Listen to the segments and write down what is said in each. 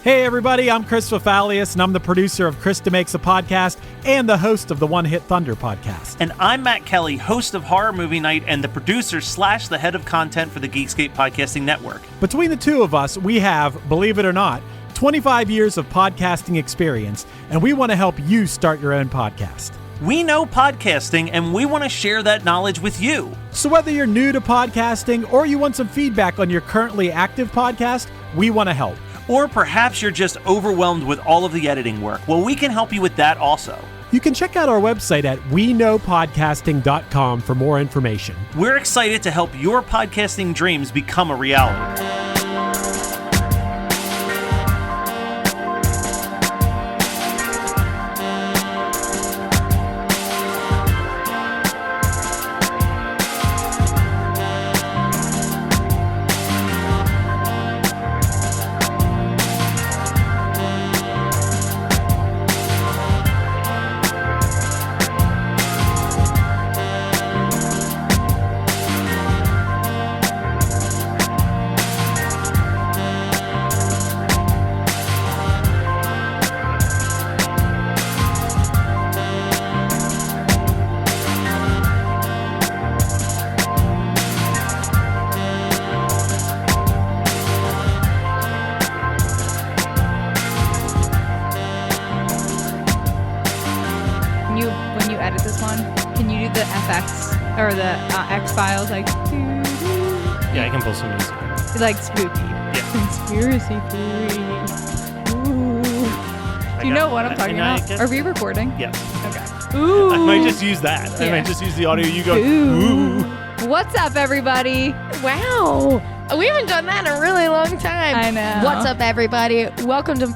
Hey everybody, I'm Chris Fafalius, and I'm the producer of Krista Makes a Podcast and the host of the One Hit Thunder podcast. And I'm Matt Kelly, host of Horror Movie Night and the producer / the head of content for the Geekscape Podcasting Network. Between the two of us, we have, believe it or not, 25 years of podcasting experience, and we want to help you start your own podcast. We know podcasting, and we want to share that knowledge with you. So whether you're new to podcasting or you want some feedback on your currently active podcast, we want to help. Or perhaps you're just overwhelmed with all of the editing work. Well, we can help you with that also. You can check out our website at weknowpodcasting.com for more information. We're excited to help your podcasting dreams become a reality. When you edit this one, can you do the FX or the X files like? Yeah, I can pull some music. Like spooky. Yeah. Conspiracy theories. Ooh. Do you know what I'm talking about? Are we recording? Yes. Okay. Ooh. I might just use that. Yeah. I might just use the audio. You go, ooh. What's up, everybody? Wow. We haven't done that in a really long time. I know. What's up, everybody? Welcome to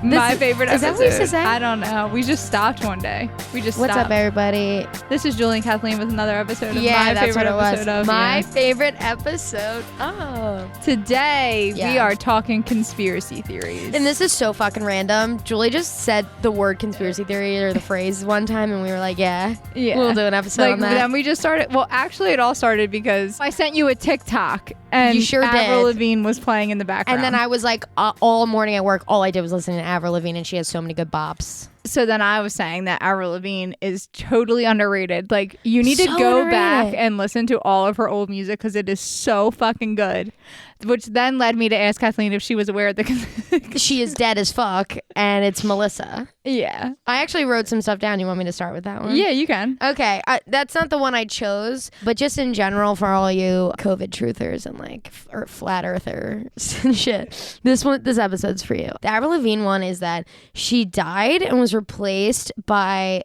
my favorite episode. Is that what we used to say? I don't know. We just stopped one day. What's stopped. up, everybody? This is Julie and Kathleen with another episode of Yeah, my that's favorite what it was. episode of My yeah. favorite episode. Oh. Today we Yeah. are talking conspiracy theories. And this is so fucking random. Julie just said the word conspiracy theory or the phrase one time, and we were like, yeah, we'll do an episode on that. Then we just started. Well, actually, it all started because I sent you a TikTok, and You sure Avril did. Lavigne was playing in the background. And then I was like, all morning at work, all I did was listen to Avril Lavigne, and she has so many good bops. So then I was saying that Avril Lavigne is totally underrated. Like, you need to So go underrated. back and listen to all of her old music because it is so fucking good. Which then led me to ask Kathleen if she was aware of the... She is dead as fuck, and it's Melissa. Yeah. I actually wrote some stuff down. You want me to start with that one? Yeah, you can. Okay, that's not the one I chose, but just in general for all you COVID truthers and like or flat earthers and shit, this episode's for you. The Avril Lavigne one is that she died and was replaced by.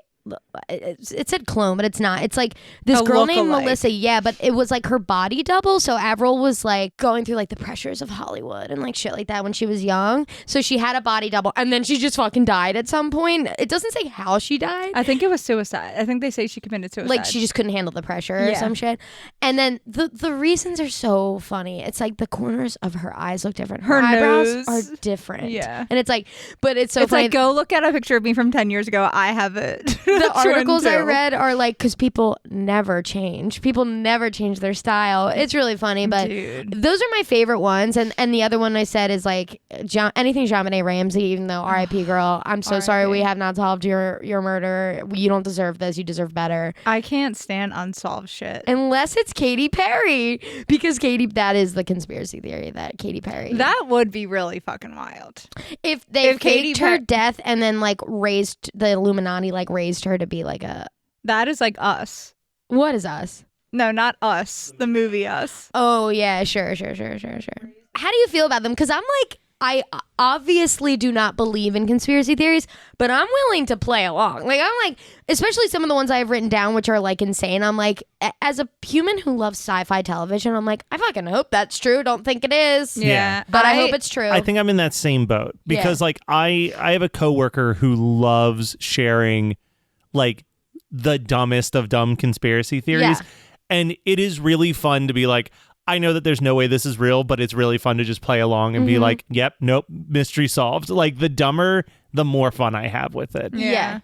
It said clone, but it's not. It's like this A girl named lookalike. Melissa. Yeah, but it was like her body double. So Avril was like going through like the pressures of Hollywood and like shit like that when she was young. So she had a body double, and then she just fucking died at some point. It doesn't say how she died. I think it was suicide. I think they say she committed suicide. Like she just couldn't handle the pressure or Yeah. some shit. And then the reasons are so funny. It's like the corners of her eyes look different. Her eyebrows nose. are different. Yeah. And it's like, but it's so it's funny. like, go look at a picture of me from 10 years ago. I have it. The articles I read are like, because people never change. People never change their style. It's really funny, but Dude. those are my favorite ones. And the other one I said is like anything JonBenet Ramsey, even though R.I.P. girl, I'm so sorry we have not solved your murder. You don't deserve this. You deserve better. I can't stand unsolved shit. Unless it's Katy Perry, because that is the conspiracy theory that Katy Perry. That would be really fucking wild. If they if Katy faked her Per- death and then like raised the Illuminati, like raised her to be like a. That is like Us. What is Us? No, not Us. The movie Us. Oh yeah, sure. How do you feel about them? Because I'm like, I obviously do not believe in conspiracy theories, but I'm willing to play along. Like, I'm like, especially some of the ones I've written down, which are like insane. I'm like, as a human who loves sci-fi television, I'm like, I fucking hope that's true. Don't think it is. Yeah. But I hope it's true. I think I'm in that same boat because like I have a coworker who loves sharing like the dumbest of dumb conspiracy theories. Yeah. And it is really fun to be like, I know that there's no way this is real, but it's really fun to just play along and be like, yep, nope, mystery solved. Like the dumber, the more fun I have with it. Yeah.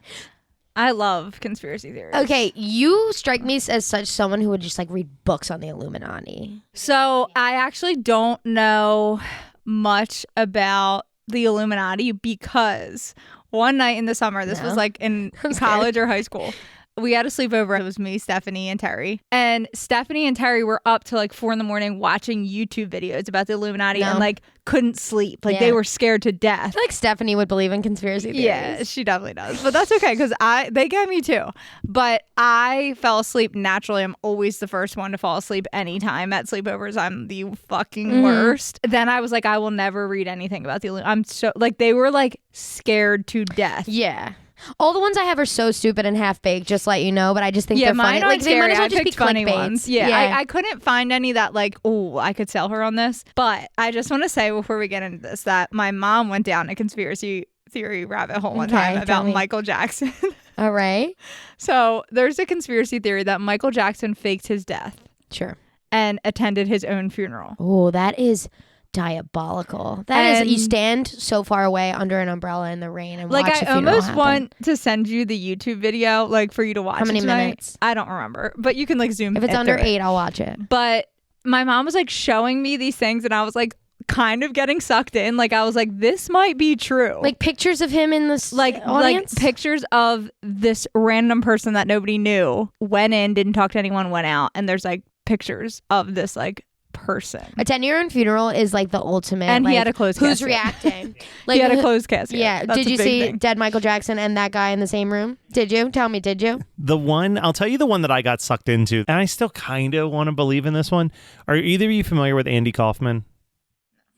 I love conspiracy theories. Okay, you strike me as such someone who would just like read books on the Illuminati. So I actually don't know much about the Illuminati because one night in the summer, this was like in college or high school, we had a sleepover. It was me, Stephanie, and Terry. And Stephanie and Terry were up till like 4 a.m. watching YouTube videos about the Illuminati and like couldn't sleep. Like they were scared to death. I feel like Stephanie would believe in conspiracy theories. Yeah, she definitely does. But that's okay because they get me too. But I fell asleep naturally. I'm always the first one to fall asleep anytime at sleepovers. I'm the fucking worst. Then I was like, I will never read anything about the Illuminati. I'm so like they were like scared to death. Yeah. All the ones I have are so stupid and half baked, just let you know. But I just think they're mine funny. aren't Like they might as well scary. just I be picked funny clickbait. ones. Yeah. I couldn't find any that like, oh, I could sell her on this. But I just want to say before we get into this that my mom went down a conspiracy theory rabbit hole one time about Michael Jackson. All right. So there's a conspiracy theory that Michael Jackson faked his death. Sure. And attended his own funeral. Oh, that is diabolical. That is, you stand so far away under an umbrella in the rain and like watch a I funeral almost happen. want to send you the YouTube video like for you to watch. How many tonight. minutes? I don't remember, but you can like zoom. If it's under 8, I'll watch it. But my mom was like showing me these things, and I was like kind of getting sucked in. Like I was like, this might be true. Like pictures of him in this audience? Like pictures of this random person that nobody knew went in, didn't talk to anyone, went out, and there's like pictures of this like person. Attend your own funeral is like the ultimate. And like, he had a closed who's casket. reacting? Like He had a closed casket. Yeah. That's Did a you big see thing. dead Michael Jackson and that guy in the same room? Did you? Tell me, did you? I'll tell you the one that I got sucked into, and I still kind of want to believe in this one. Are either of you familiar with Andy Kaufman?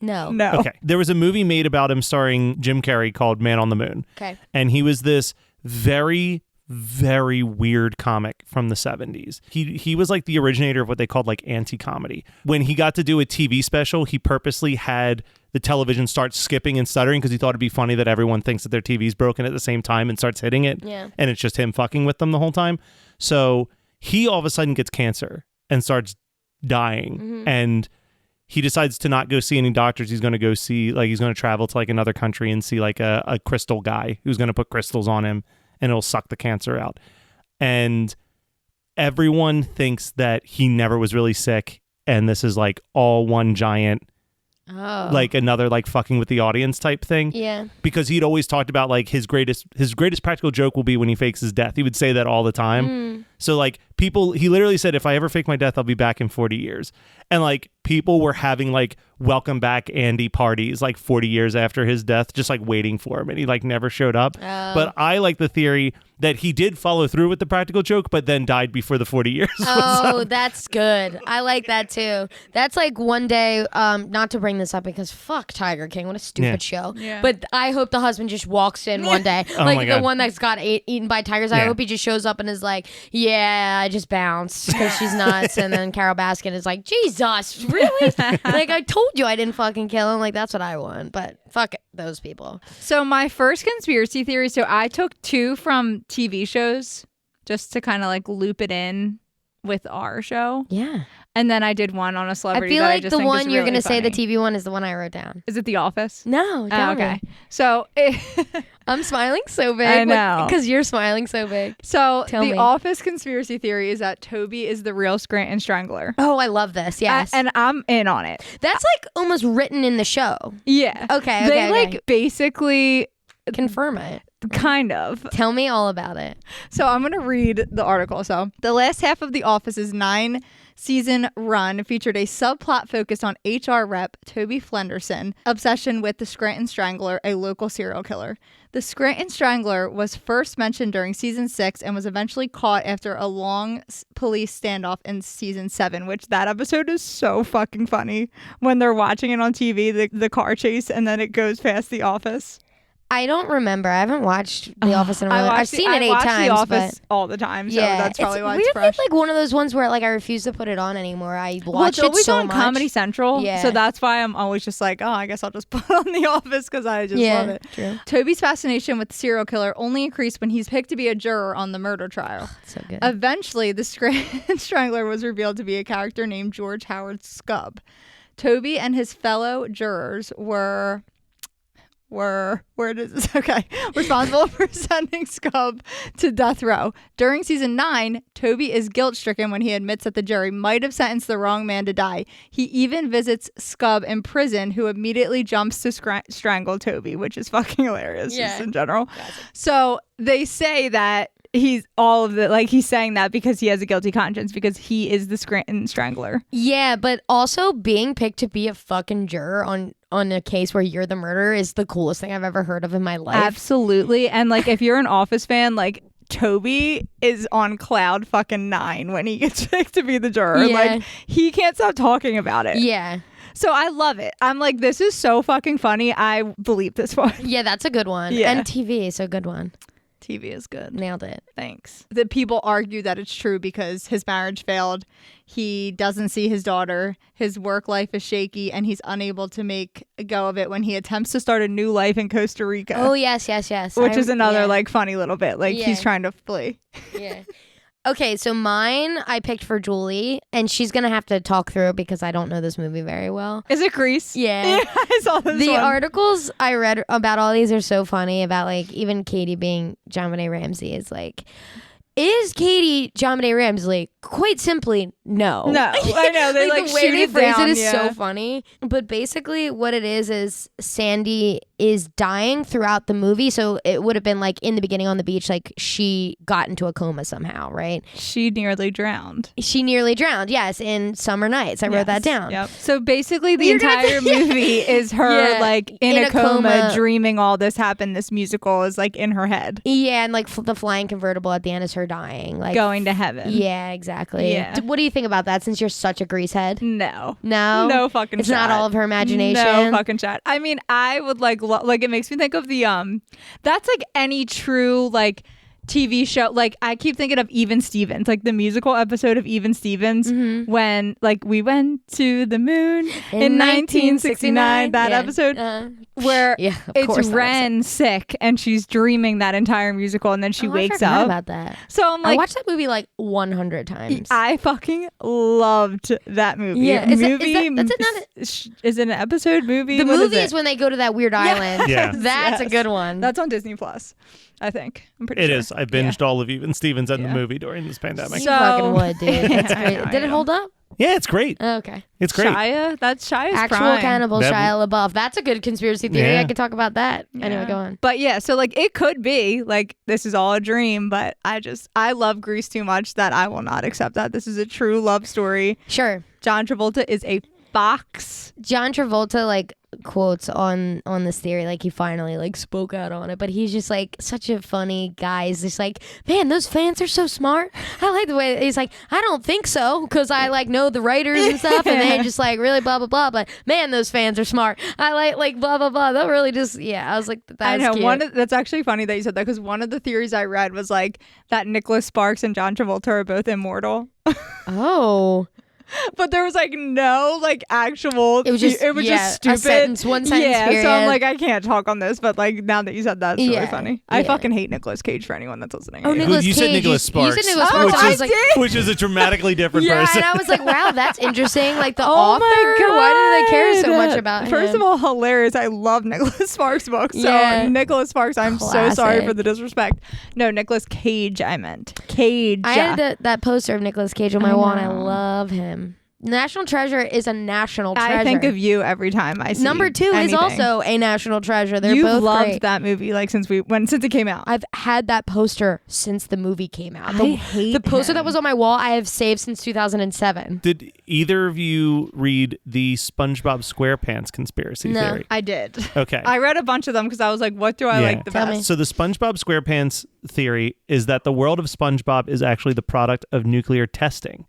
No. Okay. There was a movie made about him starring Jim Carrey called Man on the Moon. Okay. And he was this very, very weird comic from the 70s. He was like the originator of what they called like anti-comedy. When he got to do a TV special, he purposely had the television start skipping and stuttering because he thought it'd be funny that everyone thinks that their TV's broken at the same time and starts hitting it. Yeah. And it's just him fucking with them the whole time. So he all of a sudden gets cancer and starts dying. And he decides to not go see any doctors. He's going to go see, like, he's going to travel to like another country and see like a crystal guy who's going to put crystals on him and it'll suck the cancer out. And everyone thinks that he never was really sick. And this is like all one giant, like another like fucking with the audience type thing. Yeah. Because he'd always talked about like his greatest practical joke will be when he fakes his death. He would say that all the time. So like he literally said, if I ever fake my death, I'll be back in 40 years. And like people were having like welcome back Andy parties like 40 years after his death, just like waiting for him. And he like never showed up. But I like the theory that he did follow through with the practical joke, but then died before the 40 years. Oh, that's good. I like that too. That's like one day, not to bring this up because fuck Tiger King, what a stupid show. Yeah. But I hope the husband just walks in one day. Oh my like the God. one that's got eaten by tigers. I Yeah. hope he just shows up and is like, yeah, I just bounced because she's nuts. And then Carol Baskin is like, Jesus, really? Like I told you I didn't fucking kill him. Like that's what I want. But fuck those people. So my first conspiracy theory, so I took 2 from TV shows just to kind of like loop it in with our show. Yeah. And then I did one on a I celebrity feel that I like just the think is one you're really going to say, the funny. TV one, is the one I wrote down. Is it The Office? No, Oh, tell okay. me. So I'm smiling so big. I know. Because you're smiling so big. So Tell the me. Office conspiracy theory is that Toby is the real Scranton Strangler. Oh, I love this. Yes. And I'm in on it. That's like almost written in the show. Yeah. Okay. They like basically confirm it. kind of. Tell me all about it. So I'm going to read the article. So the last half of The Office's 9-season run featured a subplot focused on HR rep Toby Flenderson' obsession with the Scranton Strangler, a local serial killer. The Scranton Strangler was first mentioned during season 6 and was eventually caught after a long police standoff in season 7, which that episode is so fucking funny when they're watching it on TV, the car chase, and then it goes past The Office. I don't remember. I haven't watched The Office in a while. I've seen it 8 times. I watch The Office but all the time, so yeah, that's probably why it's weirdly fresh. like one of those ones where like I refuse to put it on anymore. I Well, watch it's always it so on much. Comedy Central, Yeah. so that's why I'm always just like, oh, I guess I'll just put on The Office because I just Yeah, love it. true. Toby's fascination with the serial killer only increased when he's picked to be a juror on the murder trial. So good. Eventually, the Scranton Strangler was revealed to be a character named George Howard Scubb. Toby and his fellow jurors were were responsible for sending Scub to death row. During season 9, Toby is guilt-stricken when he admits that the jury might have sentenced the wrong man to die. He even visits Scub in prison, who immediately jumps to strangle Toby, which is fucking hilarious just in general. So they say that he's saying that because he has a guilty conscience because he is the Scranton Strangler. Yeah, but also being picked to be a fucking juror on a case where you're the murderer is the coolest thing I've ever heard of in my life. Absolutely. And like if you're an Office fan, like Toby is on cloud fucking 9 when he gets picked to be the juror. Yeah. Like he can't stop talking about it. Yeah. So I love it. I'm like, this is so fucking funny. I believe this one. Yeah, that's a good one. Yeah. And TV is a good one. TV is good. Nailed it. Thanks. The people argue that it's true because his marriage failed. He doesn't see his daughter. His work life is shaky, and he's unable to make a go of it when he attempts to start a new life in Costa Rica. Oh, yes. Which is another like funny little bit. Like he's trying to flee. Yeah. Okay, so mine I picked for Julie, and she's going to have to talk through it because I don't know this movie very well. Is it Grease? Yeah. I saw this The one. articles I read about all these are so funny about like even Katie being John Benet Ramsey is like, is Katie John Benet Ramsey? Quite simply, no. No, I know. They like the way shoot they it phrase down, it is yeah. so funny. But basically what it is Sandy is dying throughout the movie. So it would have been like in the beginning on the beach, like she got into a coma somehow, right? She nearly drowned. She nearly drowned, yes, in Summer Nights. I wrote that down. Yep. So basically the You're gonna entire movie is her Yeah. like in a coma, dreaming all this happened. This musical is like in her head. Yeah, and like the flying convertible at the end is her dying. Like Going to heaven. Yeah, exactly. Yeah. What do you think about that since you're such a greasehead? No. No? No fucking It's shot. not all of her imagination? No fucking shot. I mean, I would like it makes me think of the that's like any true like TV show. Like I keep thinking of Even Stevens, like the musical episode of Even Stevens when like we went to the moon in 1969. That episode where it's Ren sick and she's dreaming that entire musical and then she wakes up. About that. So I'm like, I watched that movie like 100 times. I fucking loved that movie. Yeah, is it an episode movie? The What movie is is when they go to that weird island. Yeah. That's a good one. That's on Disney Plus, I think. I'm pretty It sure. is. I binged all of Even Stevens and the movie during this pandemic. You fucking would, dude. That's I great. know, Did I it know. hold up? Yeah, it's great. Oh, okay. It's great. That's Shia's Actual prime. cannibal That- Shia LaBeouf. That's a good conspiracy theory. Yeah. I could talk about that. Anyway, go on. But yeah, so like it could be like this is all a dream, but I love Grease too much that I will not accept that. This is a true love story. Sure. John Travolta is a fox. John Travolta like quotes on this theory, like he finally like spoke out on it, but he's just like such a funny guy. He's just like, man, those fans are so smart. I like the way he's like, I don't think so because I like know the writers and stuff and they just like really blah blah blah, but man, those fans are smart. I like blah blah blah. They'll really just I was like, that's I know cute. that's actually funny that you said that because one of the theories I read was like that Nicholas Sparks and John Travolta are both immortal. Oh. But there was like no like actual. It was just just stupid. One sentence Yeah, period. so I'm like I can't talk on this, but like now that you said that, it's really Yeah, funny. I yeah. fucking hate Nicolas Cage for anyone that's listening. Oh, I hate him. Nicolas You said Cage. Nicholas Sparks. You said Nicholas Oh, Sparks. I I was like, did? Which is a dramatically different yeah, person. and I was like, wow, that's interesting. Like the Oh author. my God. Why do they care so much about him? First of all, hilarious. I love Nicholas Sparks books. So Yeah. Nicholas Sparks, I'm so sorry Classic. for the disrespect. No, Nicolas Cage, I meant. Cage. I had that poster of Nicolas Cage on my I wall, and I know. love him. National Treasure is a national treasure. I think of you every time I see Number 2 anything. is also a national treasure. They're You've both loved great. that movie like since it came out. I've had that poster since the movie came out. I hate the poster him. that was on my wall. I have saved since 2007. Did either of you read the SpongeBob SquarePants conspiracy No. theory? I did. Okay. I read a bunch of them because I was like, what do I Yeah. like the Tell best? me. So the SpongeBob SquarePants theory is that the world of SpongeBob is actually the product of nuclear testing.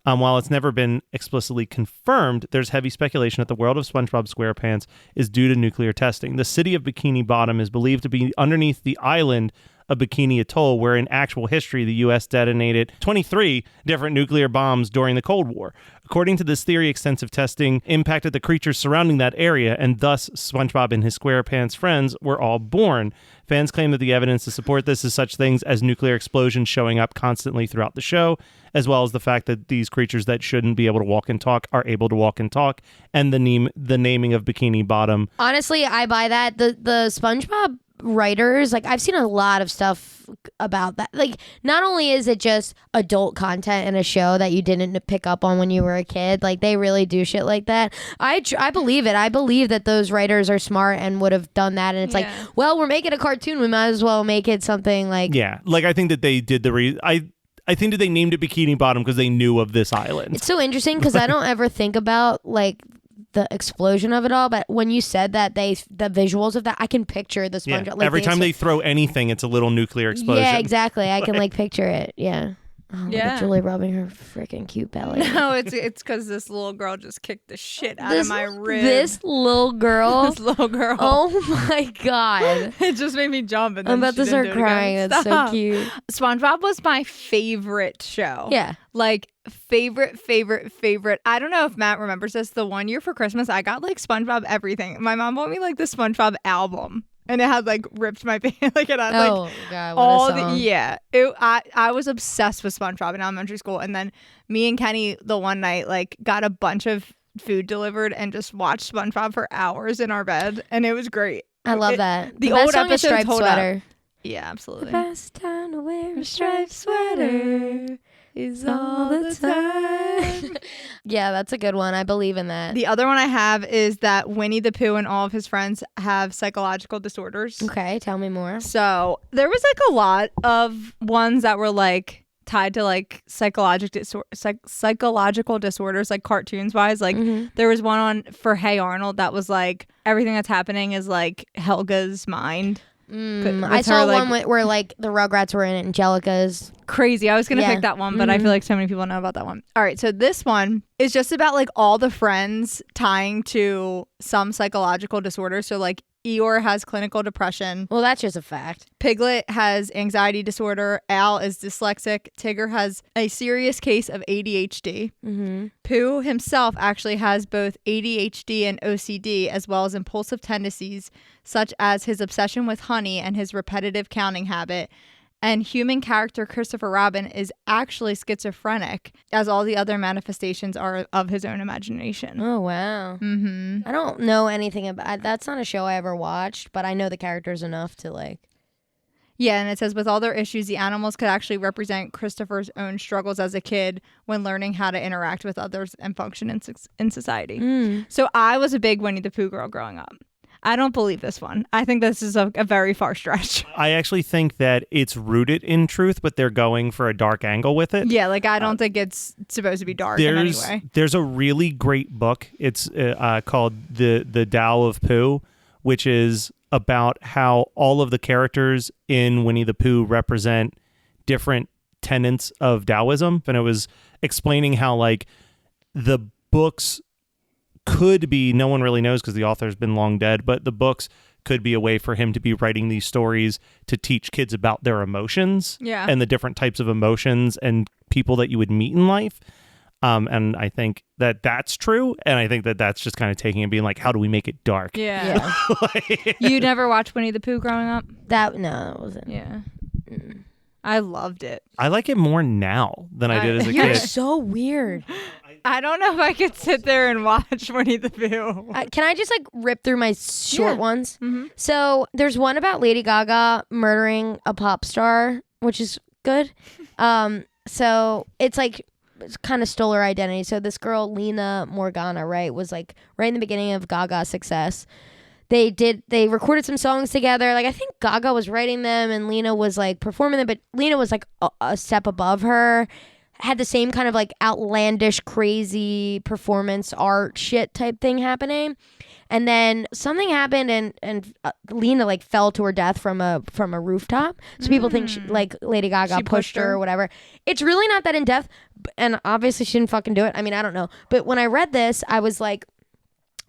While it's never been explicitly confirmed, there's heavy speculation that the world of SpongeBob SquarePants is due to nuclear testing. The city of Bikini Bottom is believed to be underneath the island of Bikini Atoll, where in actual history the U.S. detonated 23 different nuclear bombs during the Cold War. According to this theory, extensive testing impacted the creatures surrounding that area, and thus SpongeBob and his SquarePants friends were all born. Fans claim that the evidence to support this is such things as nuclear explosions showing up constantly throughout the show, as well as the fact that these creatures that shouldn't be able to walk and talk are able to walk and talk, and the naming of Bikini Bottom. Honestly, I buy that. The SpongeBob writers, like, I've seen a lot of stuff about that. Like, not only is it just adult content in a show that you didn't pick up on when you were a kid, like, they really do shit like that. I believe it. I believe that those writers are smart and would have done that. And it's like, well, we're making a cartoon, we might as well make it something like... Yeah, like, I think that they did I think that they named it Bikini Bottom because they knew of this island. It's so interesting because I don't ever think about, like, the explosion of it all, but when you said that, the visuals of that, I can picture the SpongeBob. Yeah. Like, every time they throw anything, it's a little nuclear explosion. Yeah, exactly. I can like picture it. Yeah. Oh, look Yeah. at Julie rubbing her freaking cute belly. No, it's because this little girl just kicked the shit out of my rib. This little girl. This little girl. Oh my god. It just made me jump. And then I'm about she to didn't start do it again. crying. That's so Stop. cute. SpongeBob was my favorite show. Yeah. Like, favorite. I don't know if Matt remembers this. The one year for Christmas, I got like SpongeBob everything. My mom bought me like the SpongeBob album. And it had like ripped my pants. Like it had like god, what all a song. I was obsessed with SpongeBob in elementary school. And then me and Kenny the one night like got a bunch of food delivered and just watched SpongeBob for hours in our bed. And it was great. I love that. The best old song is episodes Striped hold up. Sweater. Yeah, absolutely. The best time to wear a striped sweater is all the time. Yeah, that's a good one. I believe in that. The other one I have is that Winnie the Pooh and all of his friends have psychological disorders. Okay, tell me more. So there was like a lot of ones that were like tied to like psychological disorders, like cartoons wise. Like there was one on for Hey Arnold that was like everything that's happening is like Helga's mind. I saw one where like the Rugrats were in Angelica's. Crazy. I was going to pick that one, but I feel like so many people know about that one. All right. So this one is just about like all the friends tying to some psychological disorder. So like Eeyore has clinical depression. Well, that's just a fact. Piglet has anxiety disorder. Al is dyslexic. Tigger has a serious case of ADHD. Pooh himself actually has both ADHD and OCD, as well as impulsive tendencies, such as his obsession with honey and his repetitive counting habit. And human character Christopher Robin is actually schizophrenic, as all the other manifestations are of his own imagination. Oh, wow. I don't know anything about that's not a show I ever watched, but I know the characters enough to like. Yeah, and it says with all their issues, the animals could actually represent Christopher's own struggles as a kid when learning how to interact with others and function in society. So I was a big Winnie the Pooh girl growing up. I don't believe this one. I think this is a very far stretch. I actually think that it's rooted in truth, but they're going for a dark angle with it. Yeah, like I don't think it's supposed to be dark in any way. There's a really great book. It's called The Tao of Pooh, which is about how all of the characters in Winnie the Pooh represent different tenets of Taoism. And it was explaining how like the books could be, no one really knows because the author's been long dead, but the books could be a way for him to be writing these stories to teach kids about their emotions and the different types of emotions and people that you would meet in life. And I think that that's true. And I think that that's just kind of taking and being like, how do we make it dark? Yeah. You never watched Winnie the Pooh growing up? No, that wasn't. Yeah. I loved it. I like it more now than I did as a You're kid. so weird. I don't know if I could sit there and watch Winnie the Pooh. Can I just like rip through my short ones? So there's one about Lady Gaga murdering a pop star, which is good. So it's like kind of stole her identity. So this girl, Lena Morgana, right, was like right in the beginning of Gaga's success. They recorded some songs together. Like I think Gaga was writing them and Lena was like performing them, but Lena was like a step above her. Had the same kind of like outlandish, crazy performance art shit type thing happening. And then something happened and Lena like fell to her death from a rooftop. So people think she, like Lady Gaga pushed her or whatever. It's really not that in depth. And obviously she didn't fucking do it. I mean, I don't know. But when I read this, I was like,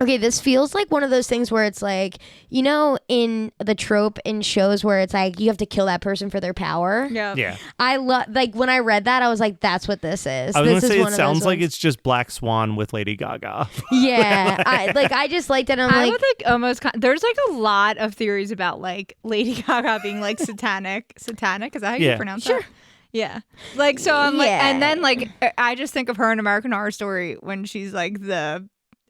Okay, this feels like one of those things where it's like, you know, in the trope in shows where it's like you have to kill that person for their power. Yeah. I love, like, when I read that, I was like, that's what this is. I was going to say, one it of sounds those like ones. it's just Black Swan with Lady Gaga. Yeah. I just liked it. I'm I like, would like almost. There's like a lot of theories about like Lady Gaga being like satanic. Satanic, is that how you pronounce Sure. that? Yeah. Like, so I'm like, Yeah. and then like I just think of her in American Horror Story when she's like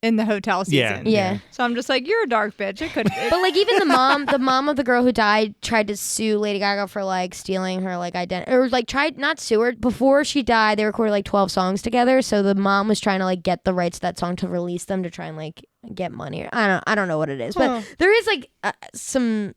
in the hotel season. Yeah. So I'm just like, you're a dark bitch. It could. but like even the mom of the girl who died tried to sue Lady Gaga for like stealing her like identity, or like tried not sue her. Before she died, they recorded like 12 songs together. So the mom was trying to like get the rights to that song to release them to try and like get money. I don't know what it is, but there is like some.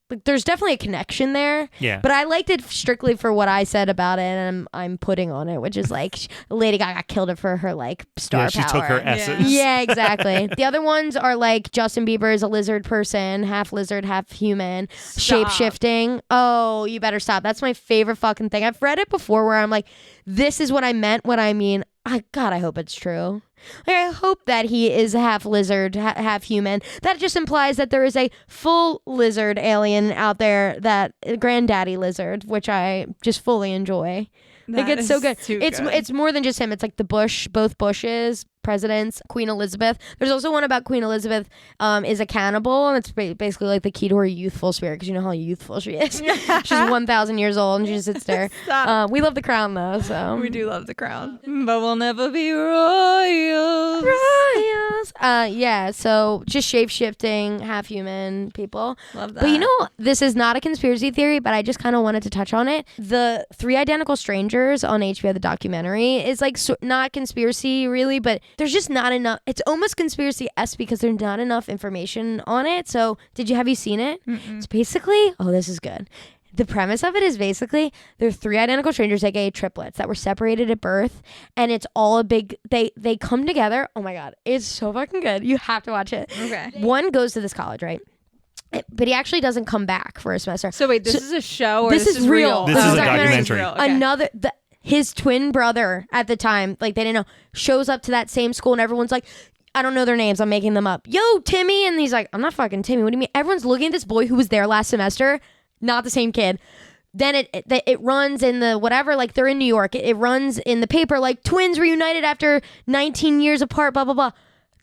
Like, there's definitely a connection there. Yeah. But I liked it strictly for what I said about it, and I'm putting on it, which is like Lady Gaga killed it for her like star Yeah, she power. took her essence. Yeah, exactly. The other ones are like Justin Bieber is a lizard person, half lizard, half human, shape shifting. Oh, you better stop. That's my favorite fucking thing. I've read it before where I'm like, this is what I meant when I mean. God, I hope it's true. Like, I hope that he is half lizard, half human. That just implies that there is a full lizard alien out there, that granddaddy lizard, which I just fully enjoy. Like, it's so good. It's more than just him. It's like the Bush, both Bushes, presidents, Queen Elizabeth. There's also one about Queen Elizabeth is a cannibal, and it's basically like the key to her youthful spirit, because you know how youthful she is. She's 1,000 years old and she just sits there. We love The Crown though, so We do love The Crown, but we'll never be royals. Yeah, so just shape-shifting, half human people. Love that. But you know, this is not a conspiracy theory, but I just kind of wanted to touch on it. The Three Identical Strangers on HBO, the documentary, is like not conspiracy really, but there's just not enough. It's almost conspiracy-esque because there's not enough information on it. So have you seen it? It's basically, this is good. The premise of it is basically they're three identical strangers, aka triplets, that were separated at birth, and it's all a big. They come together. Oh my god, it's so fucking good. You have to watch it. Okay. One goes to this college, right? But he actually doesn't come back for a semester. So wait, this is a show, or this is real. This is a documentary. Okay. His twin brother at the time, like they didn't know, shows up to that same school, and everyone's like, I don't know their names, I'm making them up. Yo, Timmy, and he's like, I'm not fucking Timmy. What do you mean? Everyone's looking at this boy who was there last semester. Not the same kid. Then it runs in the whatever, like they're in New York. It runs in the paper like twins reunited after 19 years apart, blah, blah, blah.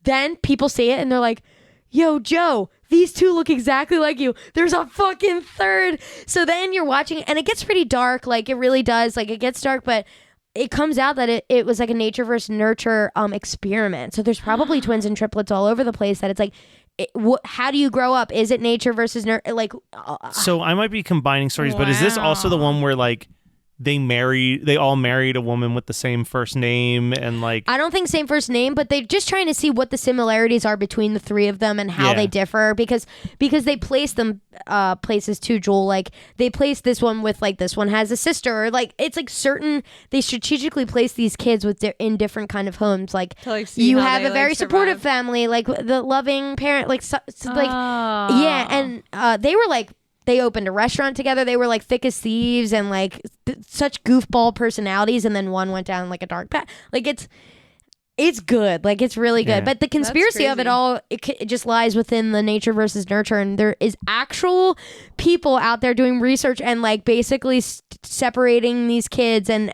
Then people see it and they're like, yo, Joe, these two look exactly like you. There's a fucking third. So then you're watching and it gets pretty dark. Like it really does. Like it gets dark, but it comes out that it was like a nature versus nurture experiment. So there's probably twins and triplets all over the place that it's like, how do you grow up? Is it nature versus nurture? Like, so I might be combining stories, but is this also the one where like they all married a woman with the same first name and like I don't think same first name, but they're just trying to see what the similarities are between the three of them and how they differ because they place them places too, Joel. Like they place this one with like this one has a sister, or like it's like certain they strategically place these kids with in different kind of homes. Like you have a very supportive family, like the loving parent, like yeah, and they were like. They opened a restaurant together. They were like thick as thieves and like such goofball personalities. And then one went down like a dark path. Like it's good. Like it's really good. Yeah. But the conspiracy of it all, it just lies within the nature versus nurture. And there is actual people out there doing research and like basically separating these kids and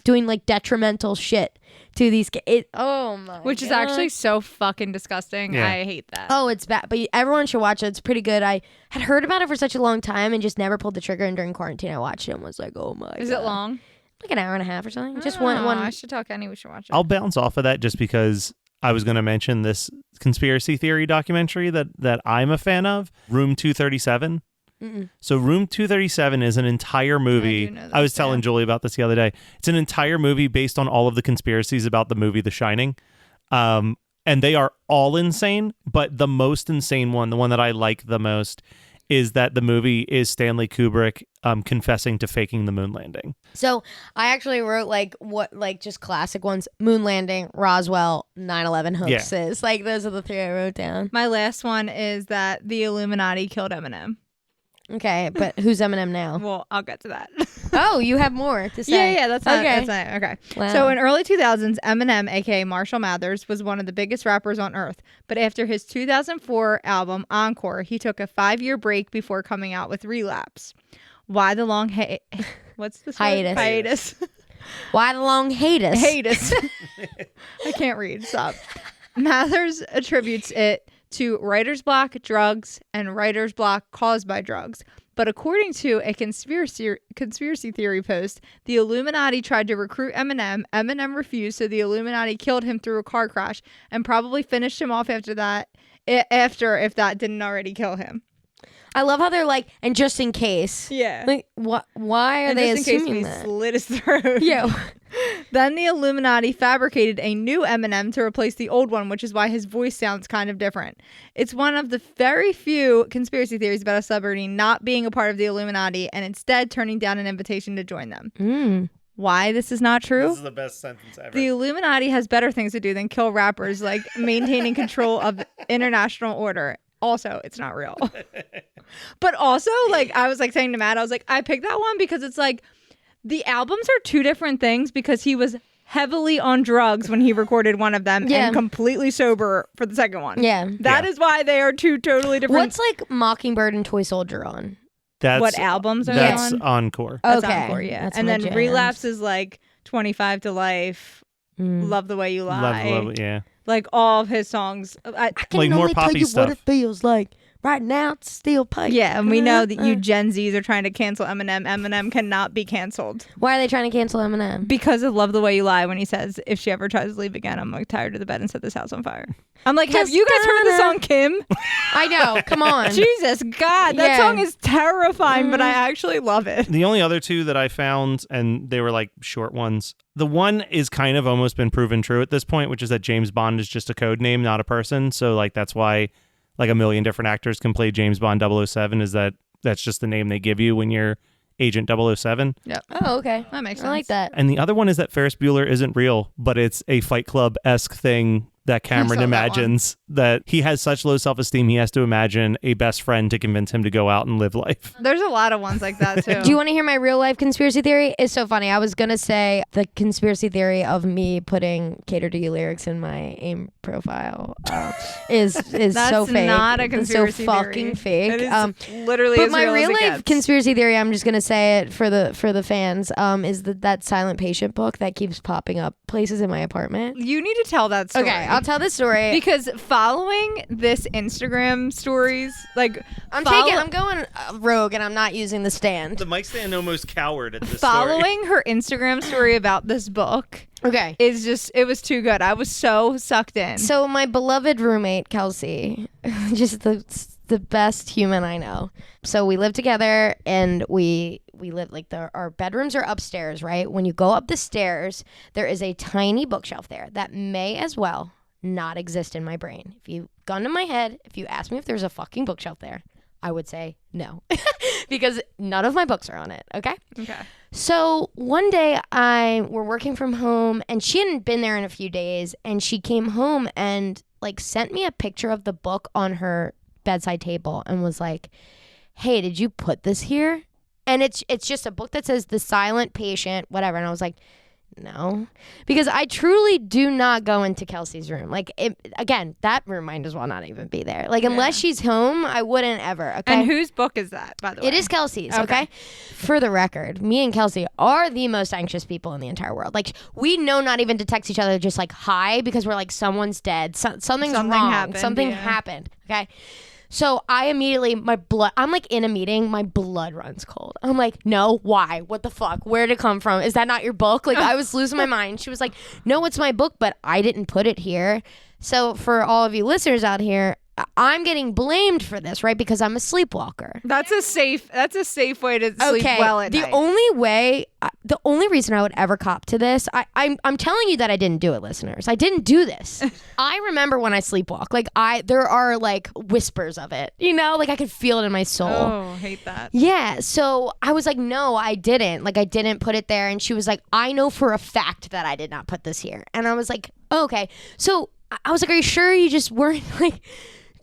doing like detrimental shit to these kids. Oh my god. Which is actually so fucking disgusting. Yeah. I hate that. Oh, it's bad. But everyone should watch it. It's pretty good. I had heard about it for such a long time and just never pulled the trigger. And during quarantine, I watched it and was like, oh my god. Is it long? Like an hour and a half or something. Just one. I should tell Kenny we should watch it. I'll bounce off of that just because I was going to mention this conspiracy theory documentary that I'm a fan of, Room 237. Mm-mm. So Room 237 is an entire movie. I was telling Julie about this the other day. It's an entire movie based on all of the conspiracies about the movie The Shining. And they are all insane, but the most insane one, the one that I like the most, is that the movie is Stanley Kubrick confessing to faking the moon landing. So I actually wrote just classic ones: moon landing, Roswell, 9/11 hoaxes. Yeah. Like those are the three I wrote down. My last one is that the Illuminati killed Eminem. Okay, but who's Eminem now? Well, I'll get to that. Oh, you have more to say. Yeah, that's not, okay. that's not it. Okay. Wow. So in early 2000s, Eminem, aka Marshall Mathers, was one of the biggest rappers on earth. But after his 2004 album Encore, he took a 5-year break before coming out with Relapse. Why the long what's this word? Hiatus. Why the long hiatus? Hiatus. I can't read. Stop. Mathers attributes it to writer's block, drugs, and writer's block caused by drugs. But according to a conspiracy theory post, the Illuminati tried to recruit Eminem. Eminem refused, so the Illuminati killed him through a car crash and probably finished him off after that. If that didn't already kill him. I love how they're like, and just in case. Yeah. Like, what? Why are And they just in case assuming we that? slit his throat. Yeah. Then the Illuminati fabricated a new Eminem to replace the old one, which is why his voice sounds kind of different. It's one of the very few conspiracy theories about a celebrity not being a part of the Illuminati and instead turning down an invitation to join them. Why this is not true? This is the best sentence ever. The Illuminati has better things to do than kill rappers, like maintaining control of international order. Also, it's not real. But also, like, I was like saying to Matt, I was like, I picked that one because it's like the albums are two different things because he was heavily on drugs when he recorded one of them and completely sober for the second one. Yeah. That is why they are two totally different. What's like Mockingbird and Toy Soldier on? What albums are that's they on? Encore. That's Okay. Encore, yeah. That's and my then jam. Relapse is like 25 to Life, Love the Way You Lie. Love, yeah. Like all of his songs. I can Like more only tell poppy you stuff. what it feels like. Right now, it's still pipe. Yeah, and we know that you Gen Zs are trying to cancel Eminem. Eminem cannot be canceled. Why are they trying to cancel Eminem? Because of Love the Way You Lie when he says, if she ever tries to leave again, I'm like tired of the bed and set this house on fire. I'm like, have Just you guys heard the gonna- song Kim? I know. Come on. Jesus, God, that Yeah. song is terrifying, but I actually love it. The only other two that I found, and they were like short ones. The one is kind of almost been proven true at this point, which is that James Bond is just a code name, not a person. So like that's why like a million different actors can play James Bond 007 is that's just the name they give you when you're Agent 007. Yep. Oh, okay. That makes sense. I like that. And the other one is that Ferris Bueller isn't real, but it's a Fight Club-esque thing that Cameron saw that imagines that he has such low self-esteem he has to imagine a best friend to convince him to go out and live life. There's a lot of ones like that, too. Do you want to hear my real life conspiracy theory? It's so funny. I was going to say the conspiracy theory of me putting Cater to You lyrics in my AIM profile is That's so fake. not a It's conspiracy so fucking theory. fake. It is literally But as my real real as it life gets. conspiracy theory, I'm just gonna say it for the fans, is that Silent Patient book that keeps popping up places in my apartment. You need to tell that story. Okay, I'll tell this story. Because following this Instagram stories, like I'm going rogue, and I'm not using the stand. The mic stand almost cowered at this following her Instagram story about this book Okay. is just, it was too good. I was so sucked in. So my beloved roommate Kelsey, just the best human I know. So we live together, and we live like our bedrooms are upstairs, right? When you go up the stairs, there is a tiny bookshelf there that may as well not exist in my brain. If you gun to my head, if you ask me if there's a fucking bookshelf there, I would say no, because none of my books are on it. Okay. Okay. So one day we're working from home, and she hadn't been there in a few days, and she came home and like sent me a picture of the book on her bedside table and was like, "Hey, did you put this here?" And it's just a book that says The Silent Patient, whatever. And I was like, no, because I truly do not go into Kelsey's room. Like, again, that room might as well not even be there. Like, unless she's home, I wouldn't ever. Okay. And whose book is that, by the way? It is Kelsey's, okay? For the record, me and Kelsey are the most anxious people in the entire world. Like, we know not even to text each other just like hi, because we're like, someone's dead. Something's wrong. Happened, Something happened, okay? So I immediately, I'm like in a meeting, my blood runs cold. I'm like, no, why? What the fuck? Where'd it come from? Is that not your book? Like, I was losing my mind. She was like, no, it's my book, but I didn't put it here. So for all of you listeners out here, I'm getting blamed for this, right? Because I'm a sleepwalker. That's a safe way to sleep well at night. The only reason I would ever cop to this, I'm telling you that I didn't do it, listeners. I didn't do this. I remember when I sleepwalk. Like, there are like whispers of it, you know, like I could feel it in my soul. Oh, hate that. Yeah. So I was like, no, I didn't. Like, I didn't put it there. And she was like, I know for a fact that I did not put this here. And I was like, oh, okay. So I was like, are you sure you just weren't like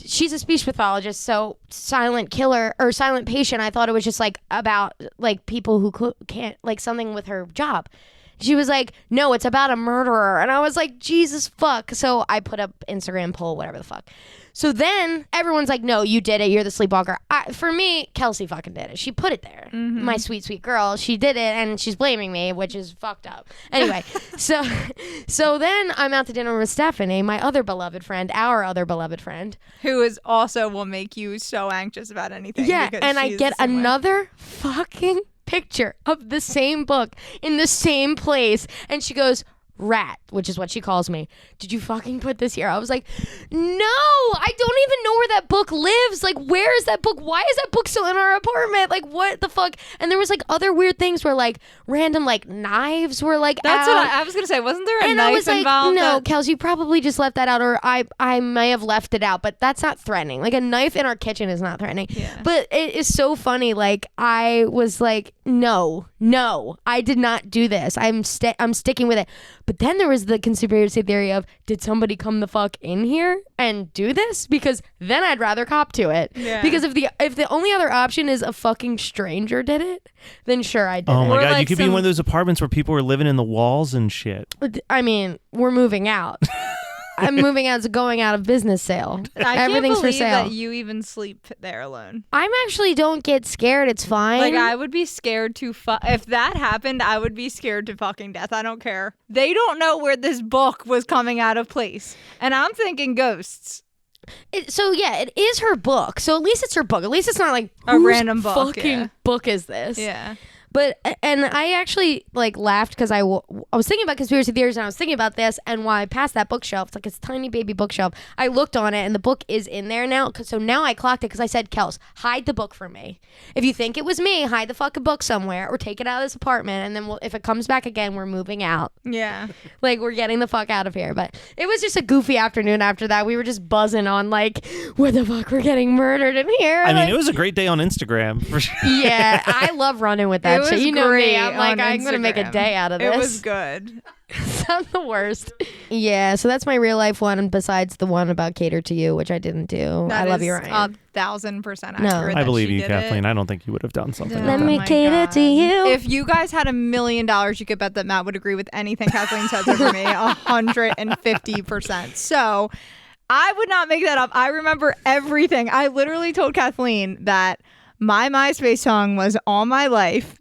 she's a speech pathologist, so silent killer or silent patient, I thought it was just like about like people who can't, like something with her job. She was like, no, it's about a murderer. And I was like, Jesus fuck. So I put up Instagram poll, whatever the fuck. So then everyone's like, no, you did it. You're the sleepwalker. For me, Kelsey fucking did it. She put it there. My sweet, sweet girl. She did it and she's blaming me, which is fucked up. Anyway, so then I'm out to dinner with Stephanie, my other beloved friend, our other beloved friend. Who is also will make you so anxious about anything. Yeah, because and I she's get the same way. another fucking picture of the same book in the same place. And she goes, Rat, which is what she calls me. Did you fucking put this here? I was like, no, I don't even know where that book lives. Like, where is that book? Why is that book still in our apartment? Like, what the fuck? And there was like other weird things where like random like knives were like That's out. what I was gonna say. Wasn't there a And knife I was like, involved? no, Kels, you probably just left that out, or I may have left it out, but that's not threatening. Like a knife in our kitchen is not threatening. Yeah. But it is so funny. Like I was like, no, I did not do this. I'm sticking with it. But then there was the conspiracy theory of, did somebody come the fuck in here and do this? Because then I'd rather cop to it. Yeah. Because if the only other option is a fucking stranger did it, then sure I did Oh it. my Or God, you like could be in some- one of those apartments where people are living in the walls and shit. I mean, we're moving out. I'm moving out. It's a going out of business sale. I Everything's can't believe for sale. that you even sleep there alone. I'm actually don't get scared. It's fine. Like I would be scared to if that happened, I would be scared to fucking death. I don't care. They don't know where this book was coming out of place. And I'm thinking ghosts. So yeah, it is her book. So at least it's her book. At least it's not like A whose random book, fucking yeah. book is this? Yeah. But and I actually like laughed because I was thinking about conspiracy theories and I was thinking about this, and while I passed that bookshelf, it's like this tiny baby bookshelf, I looked on it and the book is in there now. So now I clocked it because I said, Kels, hide the book from me. If you think it was me, hide the fucking book somewhere or take it out of this apartment, and then if it comes back again, we're moving out. Yeah. Like we're getting the fuck out of here. But it was just a goofy afternoon after that. We were just buzzing on like, what the fuck, we're getting murdered in here. I mean, Like, it was a great day on Instagram for sure. yeah, I love running with that It shit. was You know great me. I'm like, on I'm gonna make a Instagram. day out of this. It was good. I'm the worst. Yeah, so that's my real life one, besides the one about cater to you, which I didn't do. I love you, Ryan. 1,000% No. accurate. I that believe she you, did Kathleen. it. I don't think you would have done something. Let like me that. my cater God. to you. If you guys had $1 million, you could bet that Matt would agree with anything Kathleen says over me 150%. So I would not make that up. I remember everything. I literally told Kathleen that my MySpace song was All My Life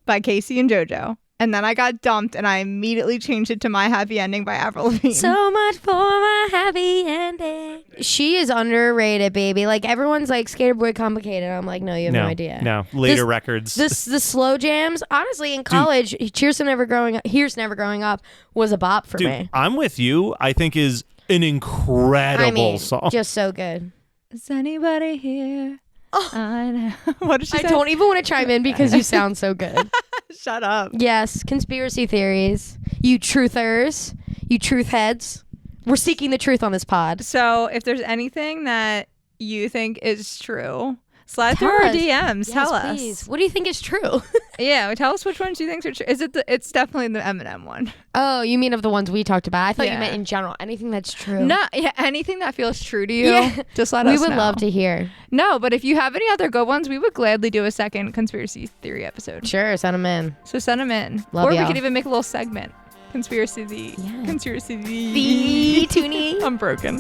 by Casey and JoJo. And then I got dumped and I immediately changed it to My Happy Ending by Avril Lavigne. So much for my happy ending. She is underrated, baby. Like everyone's like Skater Boy complicated. I'm like, no, you have no idea. No, later This- records. The slow jams, honestly, in college, Here's Never Growing Up was a bop for Dude, me. I'm with you. I think is an incredible I mean, song. just so good. Is anybody here? I know. What did she I say? don't even want to chime in because you sound so good. Shut up. Yes, conspiracy theories. You truthers, you truth heads. We're seeking the truth on this pod. So if there's anything that you think is true, slide Tell through our us. DMs. Yes, tell please. us. What do you think is true? Yeah, tell us which ones you think are true. Is it it's definitely the Eminem one. Oh, you mean of the ones we talked about? I thought you Yeah. meant in general. Anything that's true. No, yeah, anything that feels true to you, Yeah. just let we us would know. love to hear. No, but if you have any other good ones, we would gladly do a second conspiracy theory episode. Sure, send them in. So send them in. Love or y'all. we could even make a little segment. Conspiracy the Yeah. conspiracy The Toonie. I'm broken.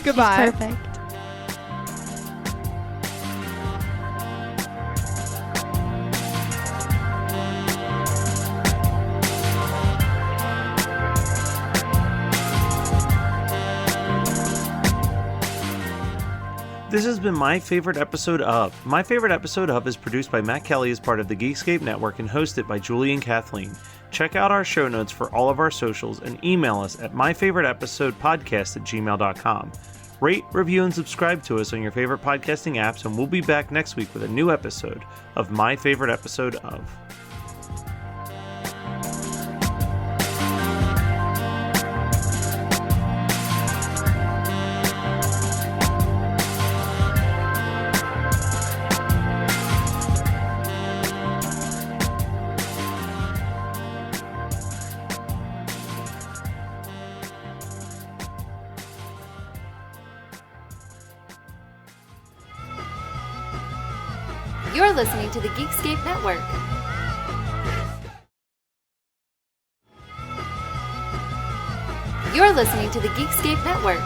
Goodbye. Perfect. This has been My Favorite Episode Of. My Favorite Episode Of is produced by Matt Kelly as part of the Geekscape Network and hosted by Julie and Kathleen. Check out our show notes for all of our socials and email us at myfavoriteepisodepodcast@gmail.com. Rate, review, and subscribe to us on your favorite podcasting apps, and we'll be back next week with a new episode of My Favorite Episode Of. You're listening to the Geekscape Network. You're listening to the Geekscape Network.